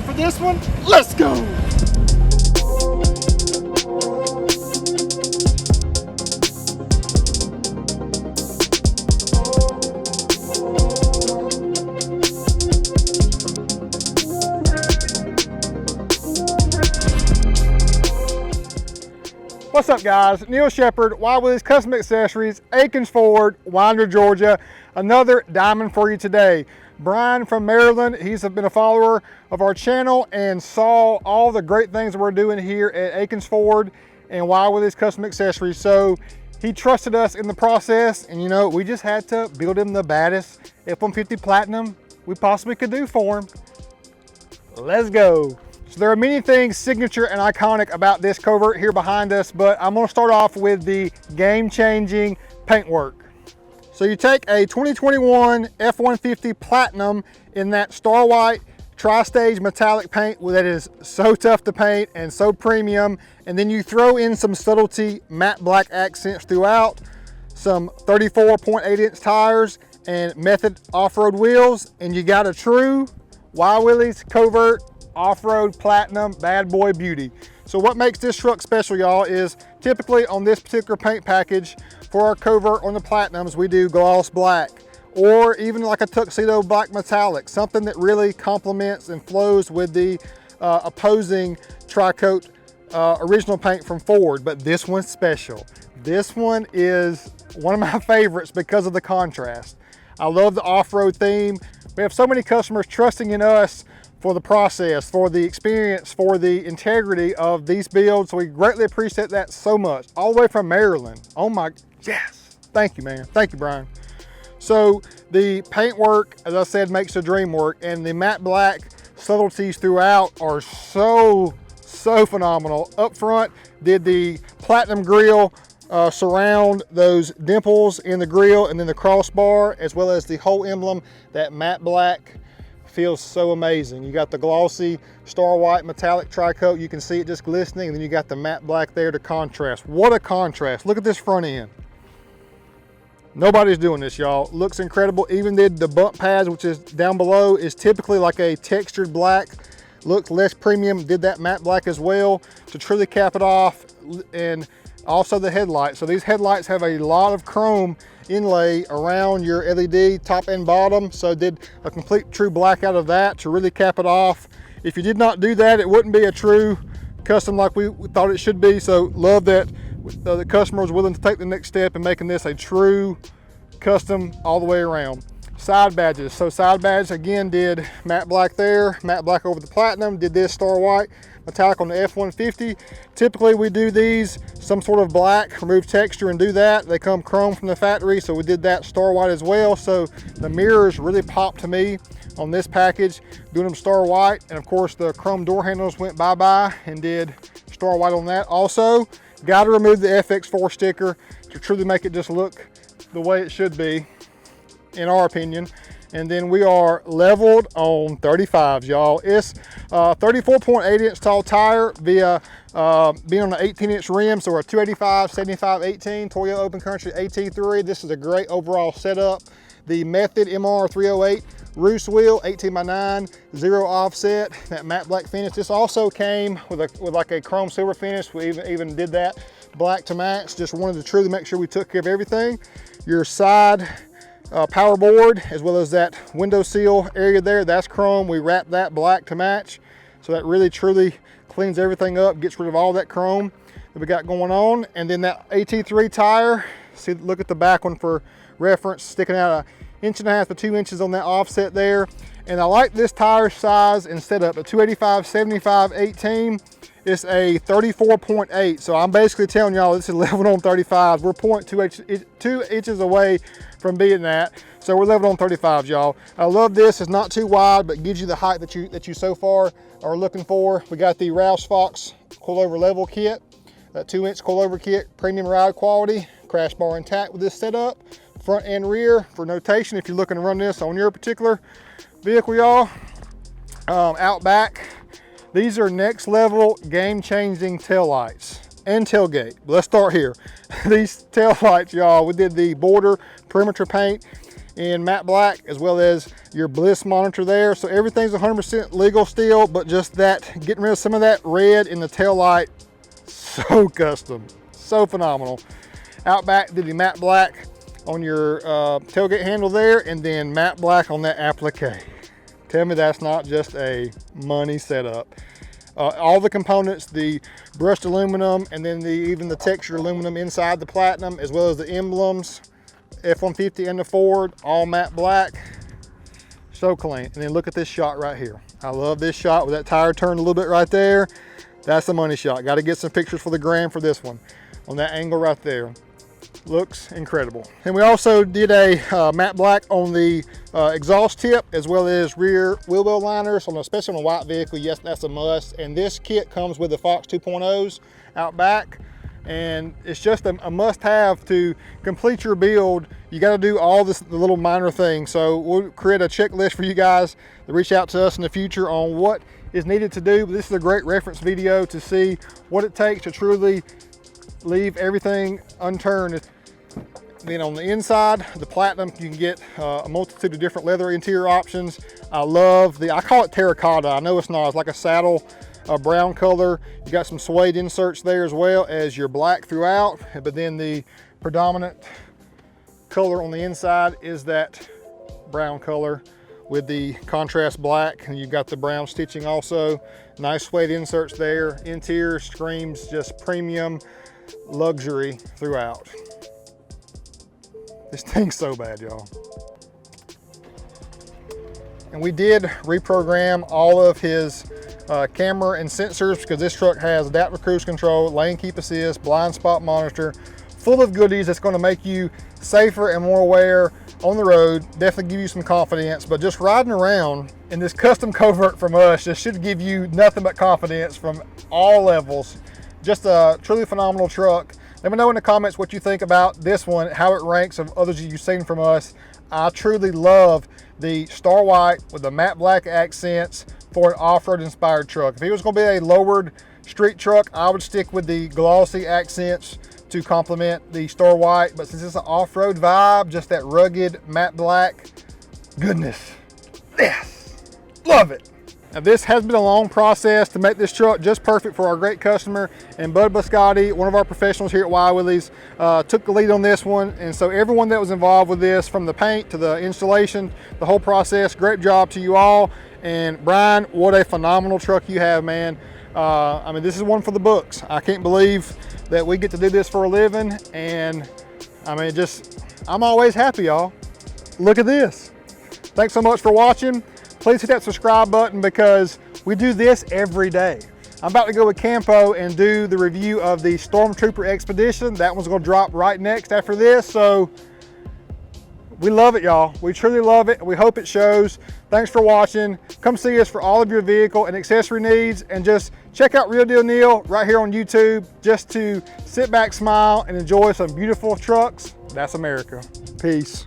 for this one? Let's go! What's up guys, Nsheppard, Willies Custom Accessories, Akins Ford, Winder, Georgia. Another diamond for you today. Brian from Maryland, he's been a follower of our channel and saw all the great things that we're doing here at Akins Ford and Willies Custom Accessories. So he trusted us in the process, and you know, we just had to build him the baddest F-150 Platinum we possibly could do for him. Let's go. So there are many things signature and iconic about this Covert here behind us, but I'm gonna start off with the game-changing paintwork. So you take a 2021 F-150 Platinum in that Star White tri-stage metallic paint that is so tough to paint and so premium, and then you throw in some subtlety matte black accents throughout, some 34.8-inch tires and Method off-road wheels, and you got a true Willies Covert off-road Platinum bad boy beauty. So what makes this truck special, y'all, is typically on this particular paint package for our Covert on the Platinums, we do gloss black, or even like a tuxedo black metallic, something that really complements and flows with the opposing tri-coat original paint from Ford. But this one's special. This one is one of my favorites because of the contrast. I love the off-road theme. We have so many customers trusting in us for the process, for the experience, for the integrity of these builds. So we greatly appreciate that so much. All the way from Maryland. Oh my, yes. Thank you, man. Thank you, Brian. So the paint work, as I said, makes the dream work, and the matte black subtleties throughout are so phenomenal. Up front, did the Platinum grille surround those dimples in the grille, and then the crossbar, as well as the whole emblem, that matte black feels so amazing. You got the glossy Star White metallic tri-coat, you can see it just glistening, and then you got the matte black there to contrast. What a contrast. Look at this front end. Nobody's doing this, y'all. Looks incredible. Even did the bump pads, which is down below, is typically like a textured black, looks less premium, did that matte black as well to truly cap it off. And also the headlights. So these headlights have a lot of chrome inlay around your LED top and bottom, so did a complete true black out of that to really cap it off. If you did not do that, it wouldn't be a true custom like we thought it should be. So love that the customer was willing to take the next step in making this a true custom all the way around. Side badges. So side badge again did matte black there, matte black over the Platinum, did this Star White metallic on the F-150. Typically we do these some sort of black, remove texture and do that. They come chrome from the factory, so we did that Star White as well. So the mirrors really popped to me on this package, doing them Star White. And of course the chrome door handles went bye-bye and did Star White on that. Also, got to remove the FX4 sticker to truly make it just look the way it should be, in our opinion. And then we are leveled on 35s, y'all. It's 34.8-inch tall tire via being on an 18-inch rim, so we're a 285, 75, 18 Toyota Open Country AT3. This is a great overall setup. The Method MR 308 Roush wheel, 18x9, 0 offset, that matte black finish. This also came with like a chrome silver finish. We even did that black to match. Just wanted to truly make sure we took care of everything. Your side power board, as well as that window seal area there, that's chrome. We wrapped that black to match, so that really truly cleans everything up, gets rid of all that chrome that we got going on. And then that AT3 tire, see, look at the back one for reference, sticking out 1.5 to 2 inches on that offset there. And I like this tire size and setup. A 285, 75, 18. It's a 34.8. So I'm basically telling y'all this is leveled on 35. We're 0.2 inches away from being that. So we're leveled on 35s, y'all. I love this. It's not too wide, but gives you the height that you so far are looking for. We got the Roush Fox coilover level kit, that 2-inch coilover kit, premium ride quality, crash bar intact with this setup, front and rear for notation if you're looking to run this on your particular vehicle, y'all. Out back, these are next level game-changing tail lights and tailgate. Let's start here. These tail lights, y'all, we did the border perimeter paint in matte black, as well as your bliss monitor there. So everything's 100% legal still, but just that, getting rid of some of that red in the tail light, so custom, so phenomenal. Out back, did the matte black on your tailgate handle there, and then matte black on that applique. Tell me that's not just a money setup. All the components, the brushed aluminum, and then even the textured aluminum inside the platinum, as well as the emblems, F150 and the Ford, all matte black, so clean. And then look at this shot right here. I love this shot with that tire turned a little bit right there. That's a money shot. Got to get some pictures for the gram for this one on that angle right there. Looks incredible. And we also did a matte black on the exhaust tip, as well as rear wheel well liners, especially on a white vehicle. Yes, that's a must. And this kit comes with the Fox 2.0s out back, and it's just a must-have to complete your build. You got to do all the little minor things. So we'll create a checklist for you guys to reach out to us in the future on what is needed to do. But this is a great reference video to see what it takes to truly leave everything unturned. Then on the inside, the platinum, you can get a multitude of different leather interior options. I love I call it terracotta. I know it's not, it's like a saddle brown color. You got some suede inserts there, as well as your black throughout, but then the predominant color on the inside is that brown color with the contrast black, and you've got the brown stitching also. Nice suede inserts there. Interior screams just premium luxury throughout. This thing's so bad, y'all. And we did reprogram all of his camera and sensors, because this truck has adaptive cruise control, lane keep assist, blind spot monitor, full of goodies that's going to make you safer and more aware on the road. Definitely give you some confidence. But just riding around in this custom Covert from us just should give you nothing but confidence from all levels. Just a truly phenomenal truck. Let me know in the comments what you think about this one, how it ranks of others you've seen from us. I truly love the Star White with the matte black accents for an off-road inspired truck. If it was going to be a lowered street truck, I would stick with the glossy accents to complement the Star White. But since it's an off-road vibe, just that rugged matte black, goodness, yes, love it. Now, this has been a long process to make this truck just perfect for our great customer, and Bud Biscotti, one of our professionals here at Willies, took the lead on this one. And so everyone that was involved with this, from the paint to the installation, the whole process, great job to you all. And Brian, what a phenomenal truck you have, man. I mean, this is one for the books. I can't believe that we get to do this for a living, and I mean, I'm always happy, y'all. Look at this. Thanks so much for watching. Please hit that subscribe button, because we do this every day. I'm about to go with Campo and do the review of the Stormtrooper Expedition. That one's gonna drop right next after this. So we love it, y'all. We truly love it. We hope it shows. Thanks for watching. Come see us for all of your vehicle and accessory needs, and just check out Real Deal Neal right here on YouTube, just to sit back, smile, and enjoy some beautiful trucks. That's America. Peace.